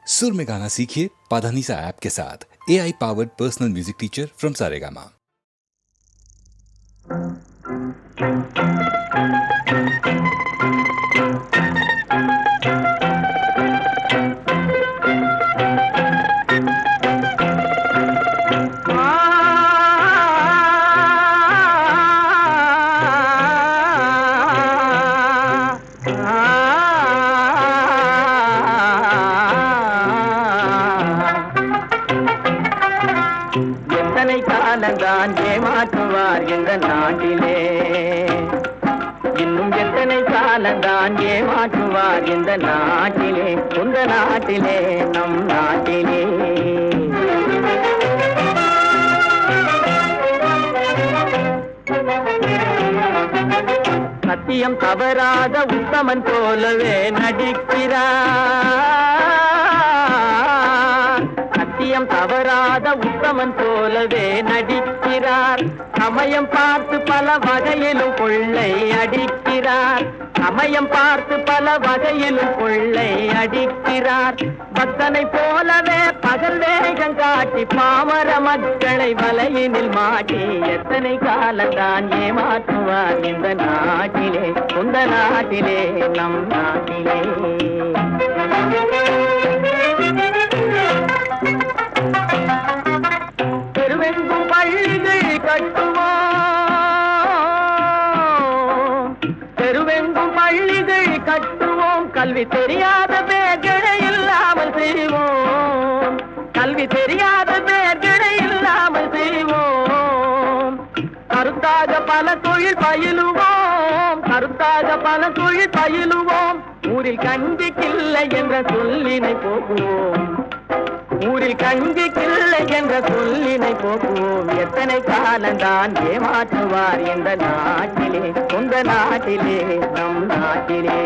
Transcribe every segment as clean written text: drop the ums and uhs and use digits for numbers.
सुर में गाना सीखिए पाधानीसा ऐप के साथ। AI powered personal music teacher from Saregama. காலந்தான் ஏமாற்றுவார் இந்த நாட்டிலே, இன்னும் எத்தனை காலந்தான் ஏமாற்றுவார் இந்த நாட்டிலே, உந்த நாட்டிலே, நம் நாட்டிலே. சத்தியம் தவறாத உத்தமன் போலவே நடிக்கிறார், சத்தியம் தவறாத உத்தமன் போலவே நடிக்கிறார். சமயம் பார்த்து பல வகையிலும் கொள்ளை அடிக்கிறார், சமயம் பார்த்து பல வகையிலும் கொள்ளை அடிக்கிறார். பக்தனை போலவே பகல் வேகம் காட்டி பாமர மக்களை வலையினில் மாட்டி எத்தனை காலந்தான் ஏமாற்றுவார் இந்த நாட்டிலே, உந்த நாட்டிலே, நம் நாட்டிலே. தெருவெங்கும் பள்ளிகள் கட்டுவோம், தெருவெங்கும் பள்ளிகள் கட்டுவோம், கல்வி தெரியாத பேர்களை இல்லாமல் செய்வோம், கல்வி தெரியாத பேர்களை இல்லாமல் செய்வோம். கருத்தாக பல தொழில் பயிலுவோம், கருத்தாக பல தொழில் பயிலுவோம். ஊரில் கஞ்சிக்கில்லை என்ற சொல்லினை போக்குவோம், ஊரில் கஞ்சிக்கில்லை என்ற சொல்லினை போக்குவோம். எத்தனை காலந்தான் ஏமாற்றுவார் இந்த நாட்டிலே, உந்த நாட்டிலே, நம் நாட்டிலே.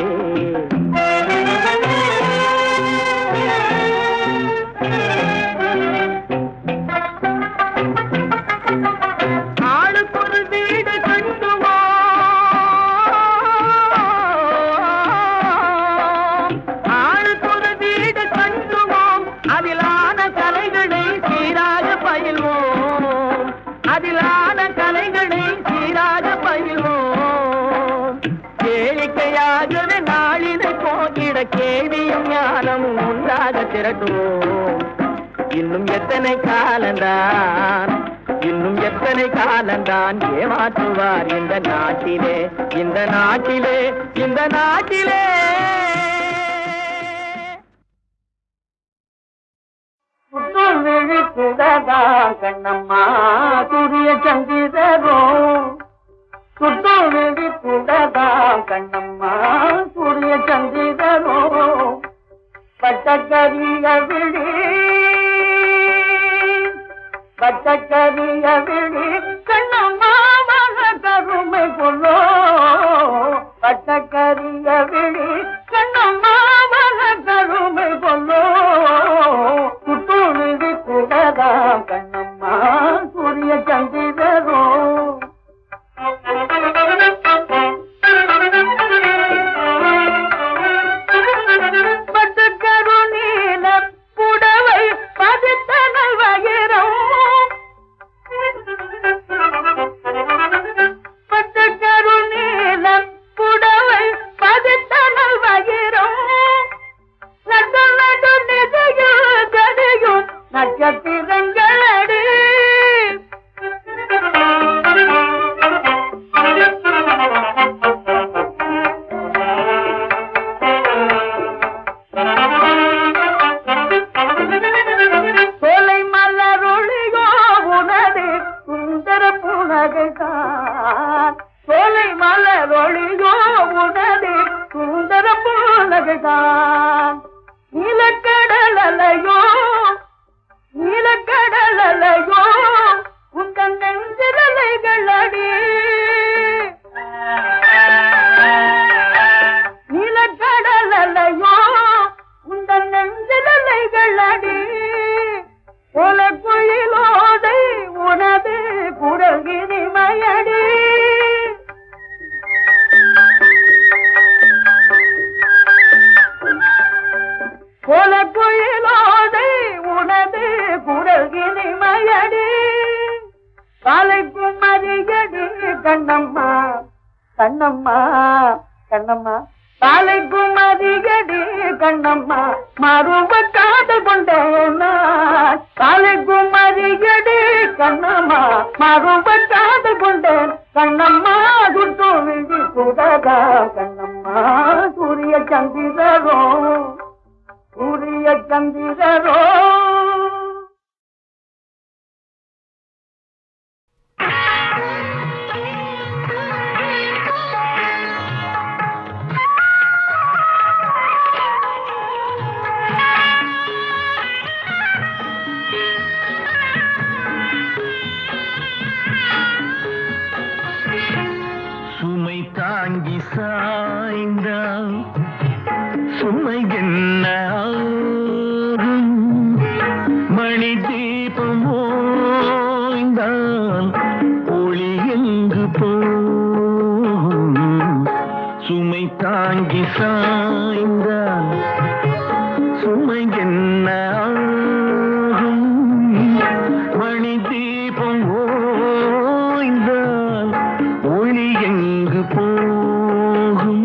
ஆளுக்கொரு வீடு கட்டுவோம், ஆளுக்கொரு வீடு கட்டுவோம். அதிலான கலைகளை சீராக பயில்வோம், அதிலான கலைகளை சீராக பயில்வோம். கேளிக்கையாகவே நாளினை போக்கிட கேள்வியும் ஞானமும் உண்டாக திரட்டுவோம். இன்னும் எத்தனை காலந்தான், இன்னும் எத்தனை காலந்தான் ஏமாற்றுவார் இந்த நாட்டிலே, இந்த நாட்டிலே, இந்த நாட்டிலே. விழிப்புடதா கண்ணம்மா சூரிய சந்திரரோ, சுட்டு விழிப்புடதா கண்ணம்மா சூரிய சந்திரரோ. பட்டக்கரிய விழி, பட்டக்கரிய விழி கண்ணம்மா மன கருமை கொள்ளோ, பட்டக்கரிய விழி கண்ணம்மா மன கருமை கொள்ளோ. சுட்டு விழிப்புடதா கண்ணம்மா சூரிய சந்திரரோ. நட்சத்திரங்களடி சோலை மலரொளியோ உனது சுந்தர புனகைதான், சோலை மலரொளியோ உனது சுந்தர புனகைதான். நீலக்கடலையோ, குயிலோடு உனது குரல் இனிமையடி காலைக்கும் மறியடி கண்ணம்மா கண்ணம்மா கண்ணம்மா காலைக்கும் மறியடி கண்ணம்மா மறுவ காதல் கொண்டேனா காலைக்கும் மறியடி கண்ணம்மா மறுவ காதல் கொண்டேன் கண்ணம்மா குட்டு விழி சுடகா கண்ணம்மா சூரிய சந்திரரோ சூரிய சந்திரரோ தாங்கி சாய்ந்தால் சுமை என்ன ஆகும்? மணி தீபம் ஓய்ந்தால் ஒளி எங்கு போகும்? சுமை தாங்கி சாய்ந்தால் சுமை என்ன ஆகும்? மணி தீபம் ஓய்ந்தால் ஒளி எங்கு போகும்?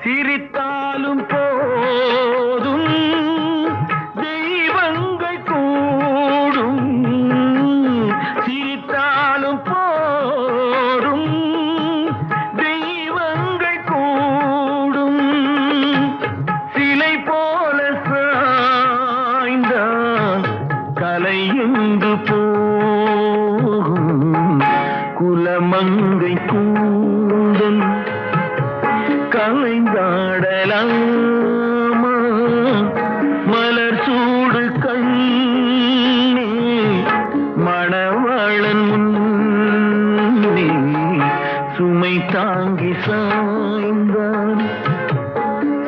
சிரித்தாலும் போதும் தெய்வங்கள் கூடும், சிரித்தாலும் போதும் தெய்வங்கள் கூடும். சிலை போல சாய்ந்தான் கலை எங்கு போகும்? குலமங்கை கூந்தல் கலைந்தாடலாமா? மலர் சூடு கண்ணே மணவாளன் முன்னே சுமை தாங்கி சாய்ந்தான்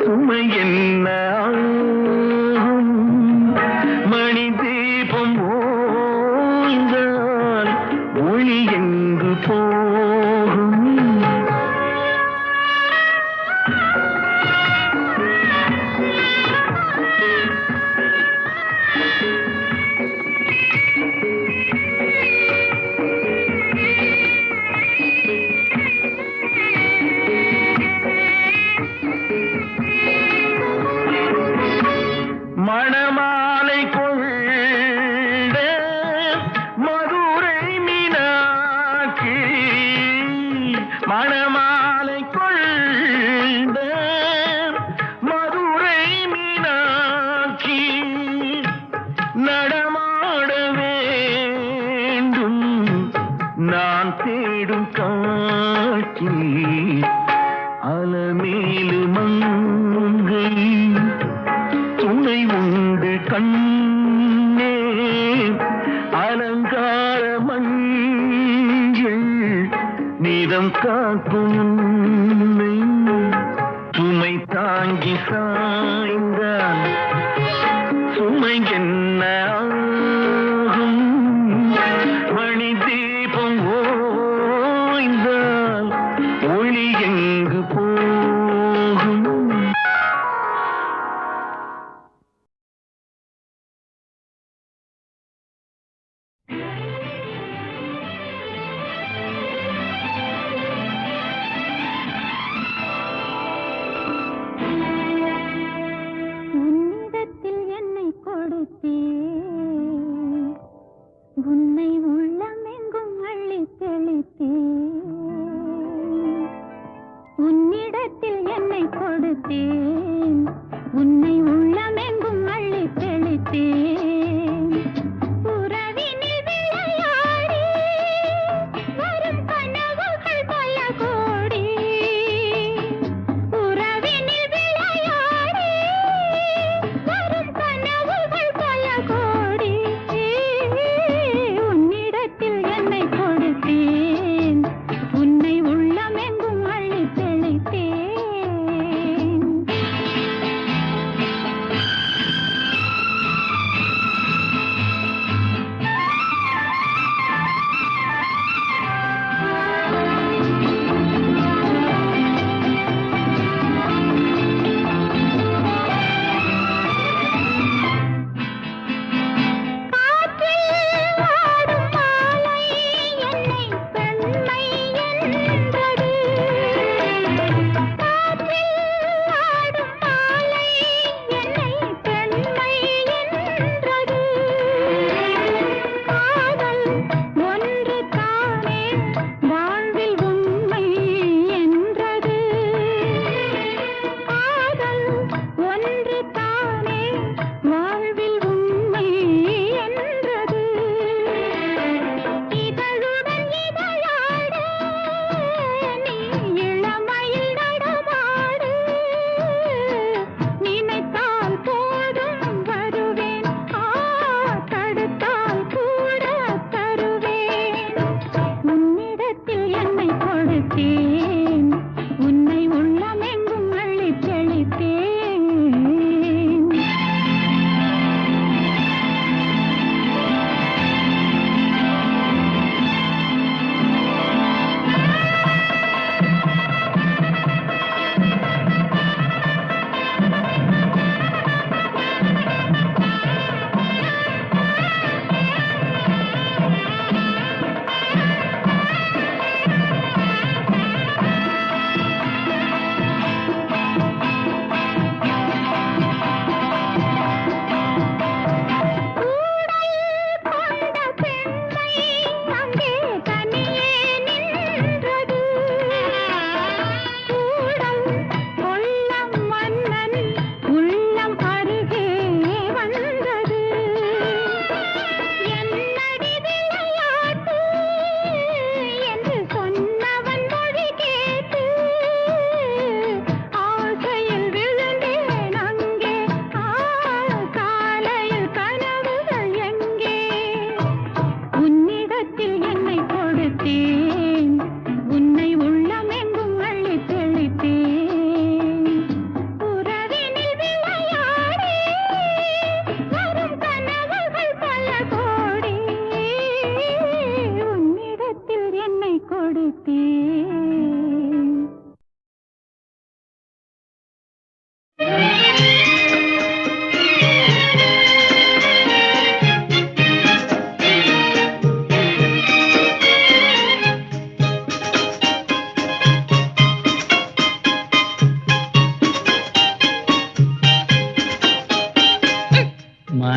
சுமை என்ன ஆகும்? மணி தீபம் ஓய்ந்தால் ஒளி எங்கு போகும்? மணமாலை கொண்ட மதுரை மீனாட்சி, மணமாலை கொண்ட மதுரை மீனாட்சி நடமாட வேண்டும் நான் தேடும் காட்சி. அலமேலு மங்கை துணை உண்டு கண்ணே அலங்கார மஞ்சள் நிறம் காக்கும் உன்னை. சுமை தாங்கி சாய்ந்தான் சுமை என்ன ஆகும்? மணி தீபம் ஓய்ந்தால் ஒளி எங்கு போகும்? உன்னிடத்தில் என்னை கொடுத்தேன், உன்னை உள்ளமெங்கும் அள்ளி தெளித்தேன். உன்னிடத்தில் என்னை கொடுத்தேன், உன்னை உள்ளமெங்கும் அள்ளி தெளித்தேன். உறவினில் விளையாடி வரும் கனவுகள் பல கோடி, உறவினில் விளையாடி வரும் கனவுகள் பல கோடி.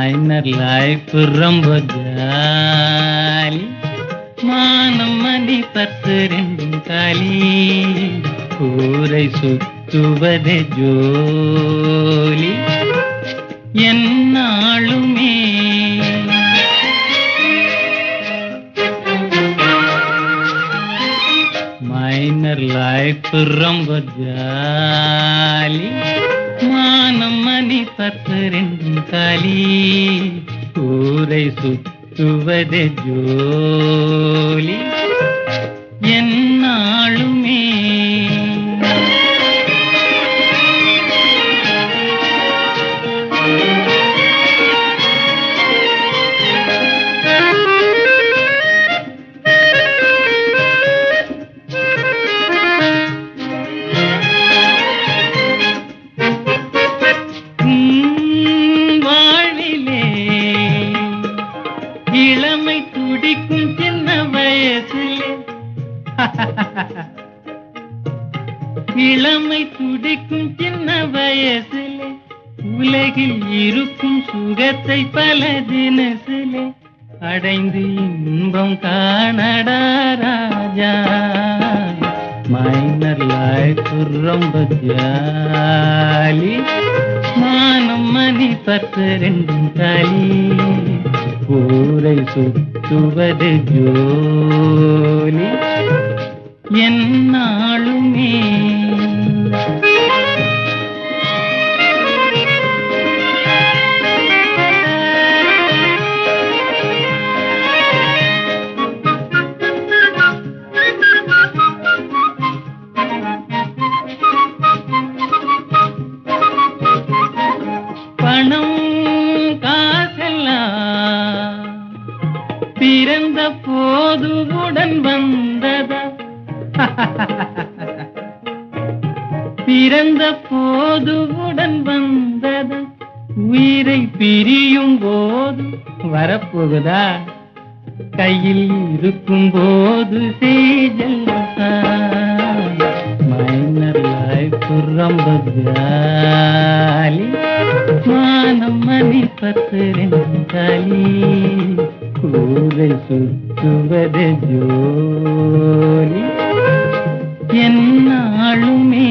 மைனர் லைஃப் ரொம்ப ஜாலி மானம் மணி 10 ரெண்டும் காலி ஊரை சுத்துவதே ஜோலி என்னாலுமே மைனர் லைஃப் ரொம்ப ஜாலி மானம் மணி 10 ரெண்டும் காலி ஊரை சுத்துவதே ஜோலி என்னாலுமே இளமை துடிக்கும் சின்ன வயசிலே இளமை துடிக்கும் சின்ன வயசிலே உலகில் இருக்கும் சுகத்தை பல தினசிலே அடைந்து இன்பம் காணடா ராஜா மைனர் லைஃப் ரொம்ப ஜாலி மானம் மணி 10 ரெண்டும் காலி ஊரை சுத்துவது ஜோலி என்னாலுமே பணம் காசெல்லாம் பிறந்த போது உடன் வந்ததா பிறந்த போது உடன் வந்ததா உயிரை பிரியும் போது வரப்போகுதா கையில் இருக்கும் போது செய்ஜல்லா மைனர் லைஃப் ரொம்ப ஜாலி மானம் மணி 10 ரெண்டும் காலி ஊரை சுத்துவது ஜோலி என்னாலுமே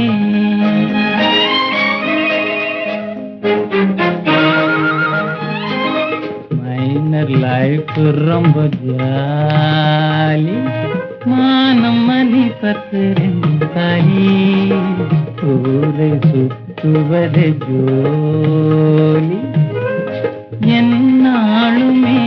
மைனர் லைஃப் ரொம்ப ஜாலி மானம் மணி 10 ரெண்டும் காலி ஊரை சுத்துவது ஜோலி என்னாலுமே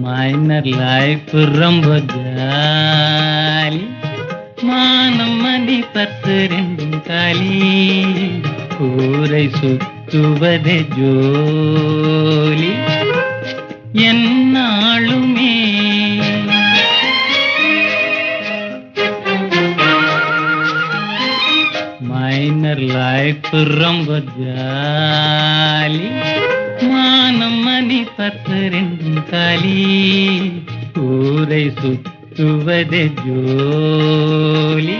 மைனர் லைஃப் ரொம்ப ஜாலி மானம் மணி 10 ரெண்டும் காலி ஊரை சுத்துவது ஜோலி என்னாலுமே மைனர் லைஃப் ரொம்ப ஜாலி மானம் மணி 10 ரெண்டும் காலி ஊரை சுத்துவது ஜோலி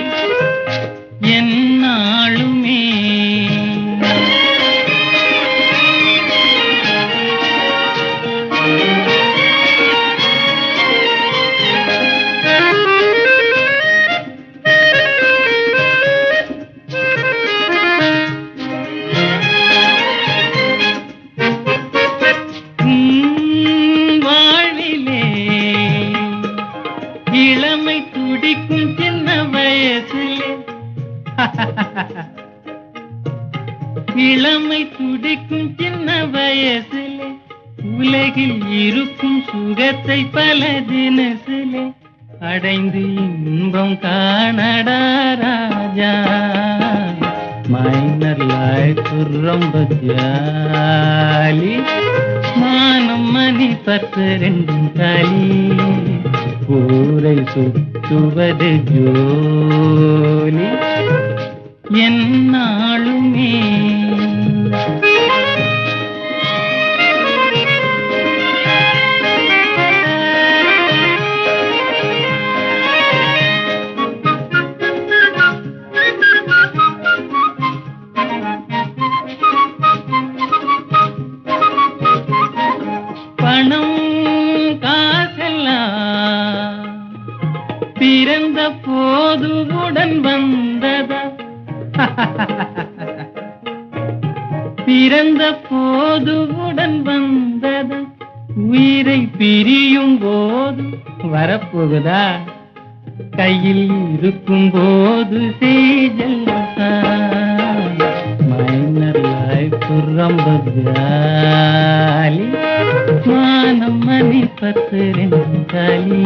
என்னாலுமே இளமை துடிக்கும் சின்ன வயசிலே இளமை துடிக்கும் சின்ன வயசிலே உலகில் இருக்கும் சுகத்தை பல தினசிலே அடைந்து இன்பம் காணடா ராஜா மைனர் லைஃப் ரொம்ப ஜாலி மானம் மணி 10 ரெண்டும் காலி ஊரை சுற்றுவது ஜோலி என்னாலுமே. பணம் காசெல்லாம் பிறந்த போது உடன் வந்ததா? பிறந்த போது உடன் வந்ததா? உயிரை பிரியும் போது வரப்போகுதா? கையில் இருக்கும் போது செய்ஜல்லா. மைனர் லைஃப் ரொம்ப ஜாலி, மானம் மணி 10 காலி,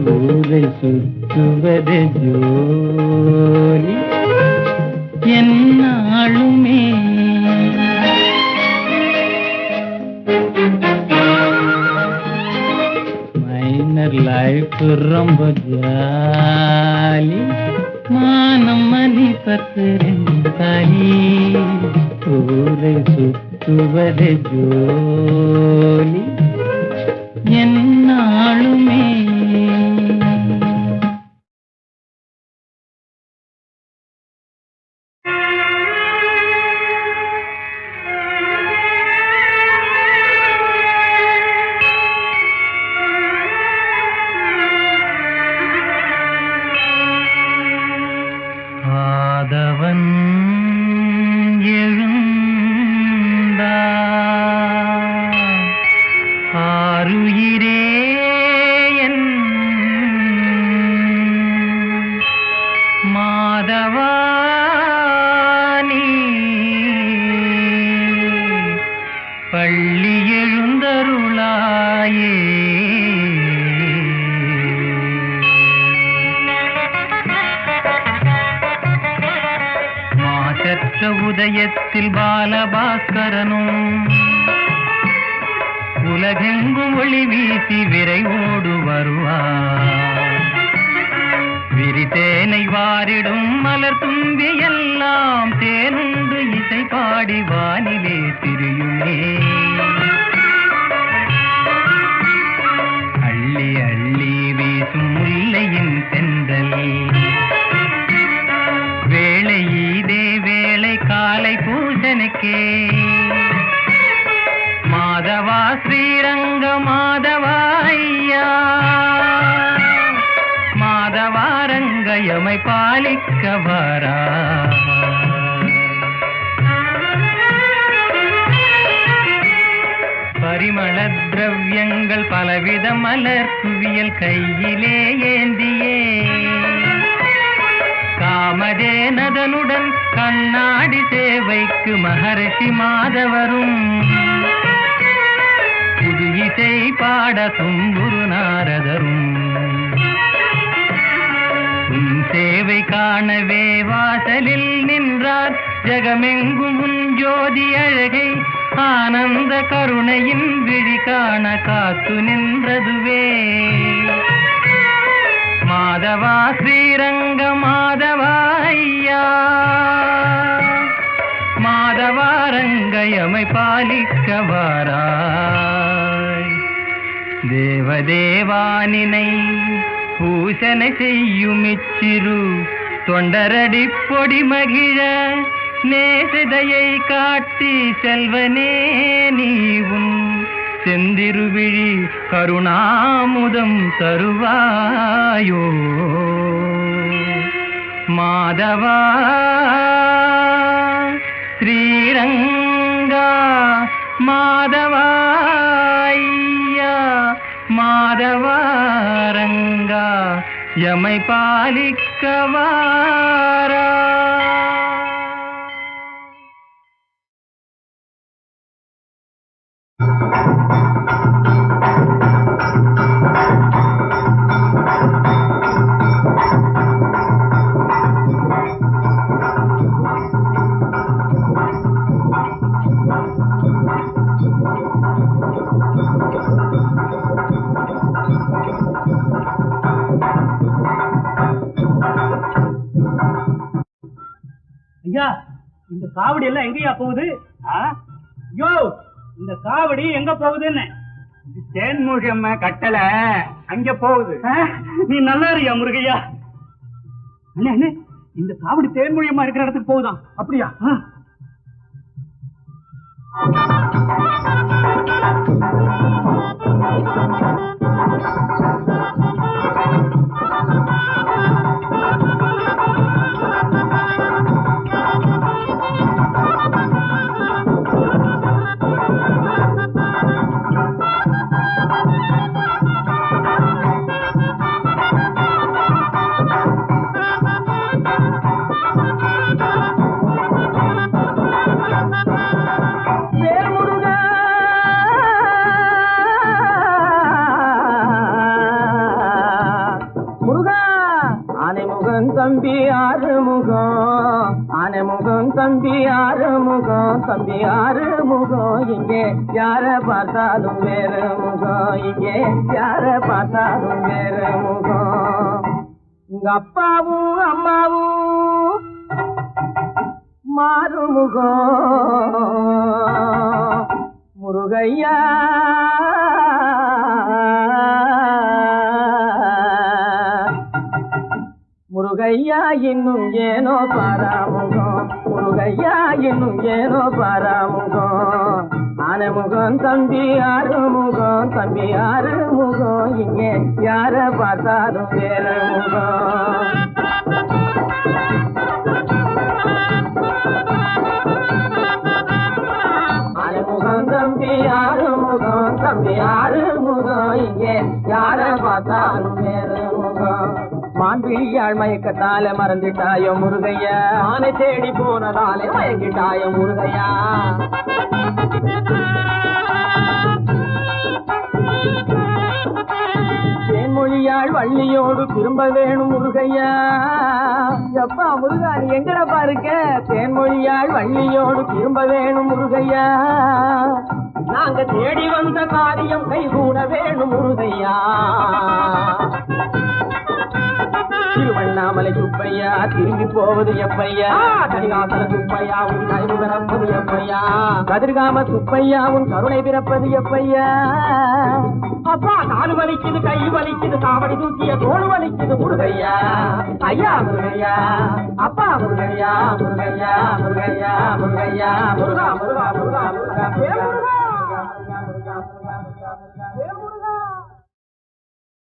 ஊரை சுற்றுவது ஜோலி என்னாலுமே. மைனர் லைஃப் ரொம்ப ஜாலி, மானம் மணி 10 காலி, ஊரை சுற்றுவது ஜோலி என்னாலுமே. ஆதவன் எழுந்தார், ஆருயிரே என் மாதவா நீ பள்ளி எழுந்தருளாயே. மாசற்ற உதயத்தில் பாலபாஸ்கரனும் உலகெங்கும் ஒளி வீசி விரைவோடு வருவார். விரிதேனை வாரிடும் மலர் தும்பி எல்லாம் தேனுண்டு இசை பாடி வானிலே திரியுமே. அள்ளி அள்ளி வீசும் முல்லையின் தென்றல் வேளை இதே வேளை காலை பூஜனுக்கே. மாதவா ஸ்ரீரங்க மாதவா ஐயா, மாதவா ரங்கயமை பாலிக்க வரா. பரிமள திரவியங்கள் பலவித மலர் குவியல் கையிலே ஏந்தியே, காமதேனதனுடன் கண்ணாடி சேவைக்கு மகரிஷி மாதவரும் புது இசை பாட தும்புரு நாரதரும். உன் சேவை காணவே வாசலில் நின்றார், ஜகமெங்கும் உன் ஜோதி அழகை ஆனந்த கருணையின் விழி காண காத்து நின்றதுவே. மாதவா ஸ்ரீரங்க மாதவா ஐயா, மாதவா ரங்கயமை பாலிக்க வாராய். தேவதேவானினை பூசனை செய்யும் இச்சிறு தொண்டரடி பொடி மகிழ நேசதையை காட்டி செல்வனே நீ உன் செந்திருவிழி கருணாமுதம் தருவாயோ. மாதவா ஸ்ரீரங்கா மாதவா ஐயா, மாதவா ரங்கா யமை பாலிக்க வாரா. ஐயா, இந்த காவடி எல்லாம் எங்கயா போகுது? யோ, இந்த காவடி எங்க போகுதுன்னு? தேன்மொழி அம்மா கட்டளை அங்க போகுது. நீ நல்லா இருக்கியா முருகையா? அண்ணே அண்ணே, இந்த காவடி தேன்மொழி அம்மா இருக்கிற இடத்துக்கு போகுதான். அப்படியா? தம்பி ஆறுமுகம், ஆனைமுகம் தம்பி ஆறுமுகம், தம்பி ஆறுமுகம், இங்கே யார பார்த்தாலும் வேறு முகம், இங்கே யார பார்த்தாலும் வேறு முகம். உங்க அப்பாவும் அம்மாவும் மாறுமுகம் முருகையா. முருகையா இன்னும் ஏனோ பாராமுகம், முருகையா இன்னும் ஏனோ பாராமுகம். ஆனைமுகம் தம்பி ஆறுமுகம், தம்பி ஆறுமுகம், இங்கே யார பார்த்தாலும் வேறு முகம். ஆனைமுகம் தம்பி ஆறுமுகம், தம்பி ஆறுமுகம், இங்கே யார பார்த்தாலும் வேறு முகம். மான்பிழியாள் மயக்கத்தால மறந்துட்டாயோ முருகையா, ஆனை தேடி போனதாலே மயங்கிட்டாயோ முருகையா. தேன்மொழியாள் வள்ளியோடு திரும்ப வேணும் முருகையா. எப்பா முருகா, நீ எங்கடப்பா இருக்க? தேன்மொழியாள் வள்ளியோடு திரும்ப வேணும் முருகையா. நாங்க தேடி வந்த காரியம் கைகூட வேணும் முருகையா. திருவண்ணாமலை சுப்பையா திரும்பி போவது எப்பையா? தனிகாசல சுப்பையா உன் கழிவு பிறப்பது எப்பையா? கதிர்காம சுப்பையா உன் கருணை பிறப்பது எப்பையா? அப்பா காலு வலிக்குது, கை வலிக்குது, காவடி தூக்கிய தோடு வலிக்குது முருகையா. ஐயா முருகையா, அப்பா முருகையா, முருகையா முருகையா முருகையா, முருகா முருகா முருகா முருகா முருகா முருகா முருகா முருகா முருகா முருகா முருகா முருகா.